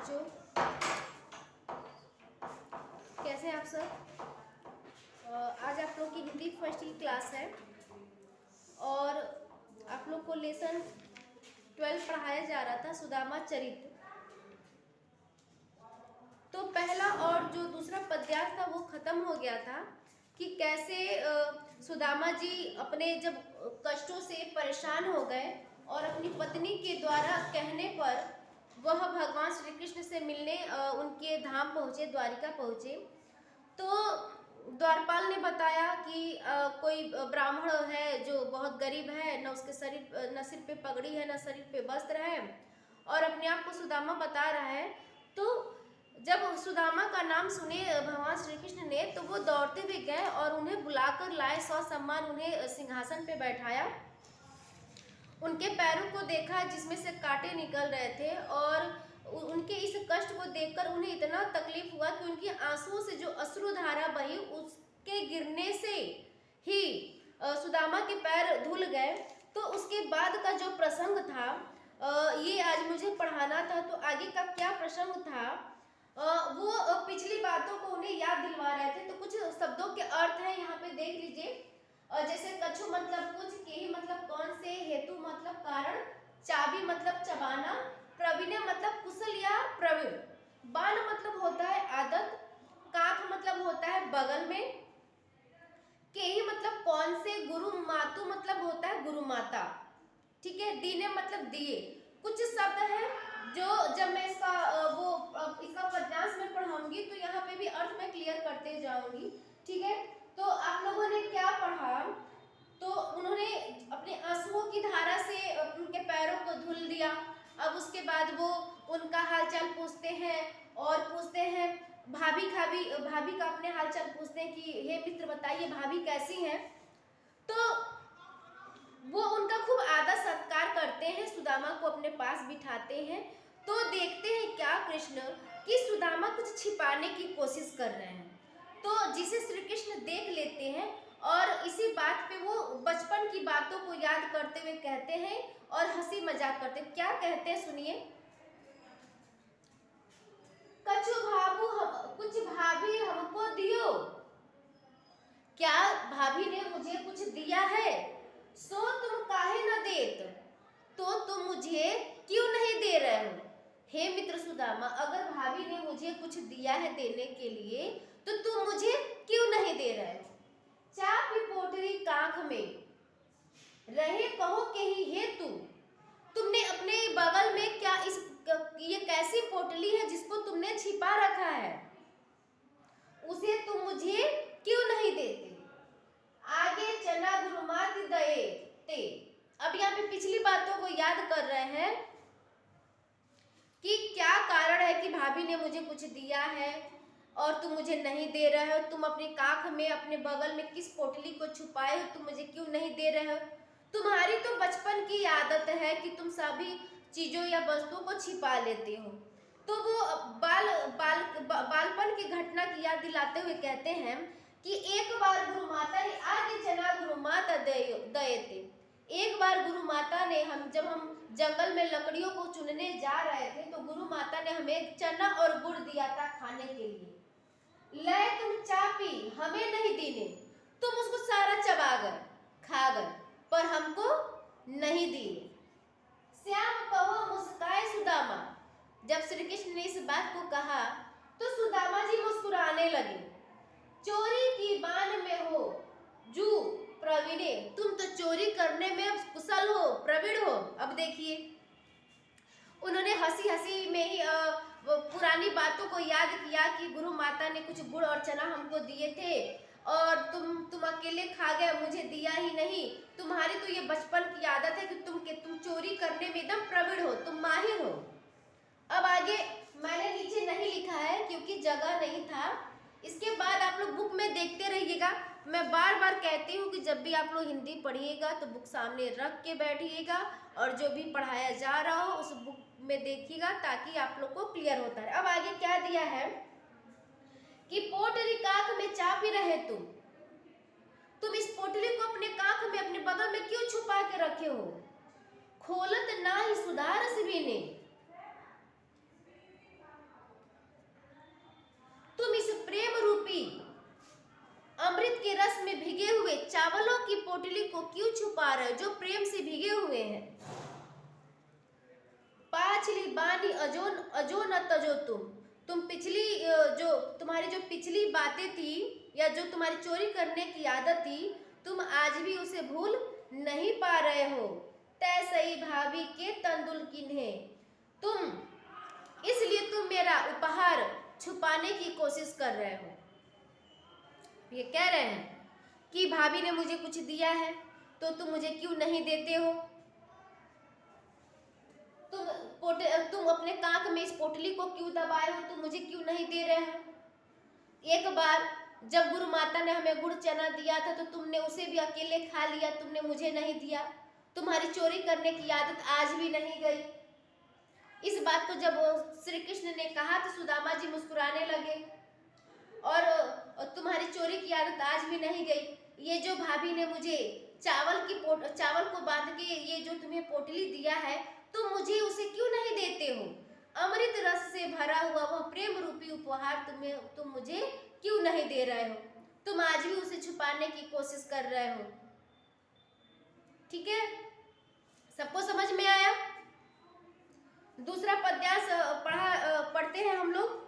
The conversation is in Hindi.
बच्चों, कैसे हैं आप सब। आज आप लोग की हिंदी फर्स्ट की क्लास है और आप लोग को लेसन 12 पढ़ाया जा रहा था, सुदामा चरित्र। तो पहला और जो दूसरा पद्यांश था वो खत्म हो गया था कि कैसे सुदामा जी अपने जब कष्टों से परेशान हो गए और अपनी पत्नी के द्वारा कहने पर वह भगवान श्री कृष्ण से मिलने उनके धाम पहुँचे, द्वारिका पहुँचे। तो द्वारपाल ने बताया कि कोई ब्राह्मण है जो बहुत गरीब है, न उसके शरीर न सिर पे पगड़ी है, न शरीर पे वस्त्र है, और अपने आप को सुदामा बता रहा है। तो जब सुदामा का नाम सुने भगवान श्री कृष्ण ने तो वो दौड़ते हुए गए और उन्हें बुलाकर लाए, ससम्मान उन्हें सिंहासन पे बैठाया। उनके पैरों को देखा जिसमें से कांटे निकल रहे थे और उनके इस कष्ट को देखकर उन्हें इतना तकलीफ हुआ कि उनकी आंसुओं से जो अश्रुधारा बही उसके गिरने से ही सुदामा के पैर धुल गए। तो उसके बाद का जो प्रसंग था ये आज मुझे पढ़ाना था। तो आगे का क्या प्रसंग था वो पिछली बातों को उन्हें याद दिलवा रहे थे। तो कुछ शब्दों के अर्थ हैं यहाँ पे देख लीजिए। जैसे कछु मतलब कुछ, केही मतलब कौन से, हेतु मतलब कारण, चाबी मतलब चबाना, प्रवीण मतलब कुशल या प्रवीण, बाण मतलब होता है आदत, काख मतलब होता है बगल में, केही मतलब कौन से, गुरु मातु मतलब होता है गुरु माता, ठीक है, दीने मतलब दिए। कुछ शब्द है जो जब मैं इसका पद्यांश में पढ़ाऊंगी तो यहाँ पे भी अर्थ में क्लियर करते जाऊंगी, ठीक है। तो आप लोगों ने क्या पढ़ा, तो उन्होंने अपने आंसुओं की धारा से उनके पैरों को धुल दिया। अब उसके बाद वो उनका हालचाल पूछते हैं और पूछते हैं भाभी का अपने हालचाल पूछते हैं कि हे मित्र बताइए भाभी कैसी हैं। तो वो उनका खूब आदर सत्कार करते हैं, सुदामा को अपने पास बिठाते हैं। तो देखते हैं क्या कृष्ण कि सुदामा कुछ छिपाने की कोशिश कर रहे हैं। तो जिसे श्री कृष्ण देख लेते हैं और इसी बात पे वो बचपन की बातों को याद करते हुए कहते हैं और हंसी मजाक करते हैं। क्या कहते हैं सुनिए। कछु भाभू कुछ भाभी हमको दियो, क्या भाभी ने मुझे कुछ दिया है, सो तुम काहे न देत, तो तुम मुझे क्यों नहीं दे रहे हो। हे मित्र सुदामा, अगर भाभी ने मुझे कुछ दिया है देने के लिए तो तुम मुझे क्यों नहीं दे रहे हो। चापी पोटरी कांख में रहे कहो के ही हेतु, तुमने अपने बगल में क्या ये कैसी पोटली है जिसको तुमने छिपा रखा है, उसे तुम मुझे क्यों नहीं देते। आगे चना गुरुमात दए ते। अब यहाँ पे पिछली बातों को याद कर रहे हैं कि क्या कारण है कि भाभी ने मुझे कुछ दिया है और तुम मुझे नहीं दे रहे हो। तुम अपने काख में अपने बगल में किस पोटली को छुपाए हो, तुम मुझे क्यों नहीं दे रहे हो। तुम्हारी तो बचपन की आदत है कि तुम सभी चीजों या वस्तुओं को छिपा लेते हो। तो वो बालपन की घटना की याद दिलाते हुए कहते हैं कि एक बार गुरु माता ने आगे चना गुरु माता दए थे। एक बार गुरु माता ने जब हम जंगल में लकड़ियों को चुनने जा रहे थे तो गुरु माता ने हमें चना और गुड़ दिया था खाने के लिए। ले तुम चापी हमें नहीं दीने, तुम उसको सारा चबा गए, खा गए, पर हमको नहीं दिए। श्याम कहो मुस्काए सुदामा। जब श्री कृष्ण ने इस बात को कहा तो सुदामा जी मुस्कुराने लगे। चोरी की बान में हो जू प्रवीणे, तुम तो चोरी करने में कुशल हो, प्रवीण हो। अब देखिए उन्होंने हंसी हंसी में ही पुरानी बातों को याद किया कि गुरु माता ने कुछ गुड़ और चना हमको दिए थे और तुम अकेले खा गए, मुझे दिया ही नहीं। तुम्हारी तो ये बचपन की आदत है कि तुम चोरी करने में एकदम प्रवीण हो, तुम माहिर हो। अब आगे मैंने नीचे नहीं लिखा है क्योंकि जगह नहीं था। इसके बाद आप लोग बुक में देखते रहिएगा। मैं बार बार कहती हूँ कि जब भी आप लोग हिंदी पढ़िएगा तो बुक सामने रख के बैठिएगा और जो भी पढ़ाया जा रहा हो उस बुक में देखिएगा ताकि आप लोग को क्लियर होता है। अब आगे क्या दिया है कि पोटली काख में चापी रहे तुम इस पोटली को अपने काख में अपने बगल में क्यों छुपा के रखे हो। खोलत ना ही सुधार सिबी ने, पोटली को क्यों छुपा रहे हो जो प्रेम से भीगे हुए हैं। पाछली बानी अजो अजो न तजो तुम पिछली जो तुम्हारी जो पिछली बातें थी या जो तुम्हारी चोरी करने की आदत थी तुम आज भी उसे भूल नहीं पा रहे हो। तय सही भाभी के तंदुल किन्हे तुम, इसलिए तुम मेरा उपहार छुपाने की कोशिश कर रहे हो। ये कह रहे हैं कि भाभी ने मुझे कुछ दिया है तो तुम मुझे क्यों नहीं देते हो। तुम अपने कांख में इस पोटली को क्यों दबाए हो, तुम मुझे क्यों नहीं दे रहे हो। एक बार जब गुरु माता ने हमें गुड़ चना दिया था तो तुमने उसे भी अकेले खा लिया, तुमने मुझे नहीं दिया। तुम्हारी चोरी करने की आदत आज भी नहीं गई। इस बात को जब श्री कृष्ण ने कहा तो सुदामा जी मुस्कुराने लगे और तुम्हारी चोरी की आदत आज भी नहीं गई। ये जो भाभी ने मुझे चावल को बांध के ये जो तुम्हें पोटली दिया है तुम मुझे उसे क्यों नहीं देते हो। अमृत रस से भरा हुआ वह प्रेम रूपी उपहार तुम मुझे क्यों नहीं दे रहे हो। तुम आज भी उसे छुपाने की कोशिश कर रहे हो। ठीक है, सबको समझ में आया। दूसरा पद्यांश पढ़ते हैं हम लोग।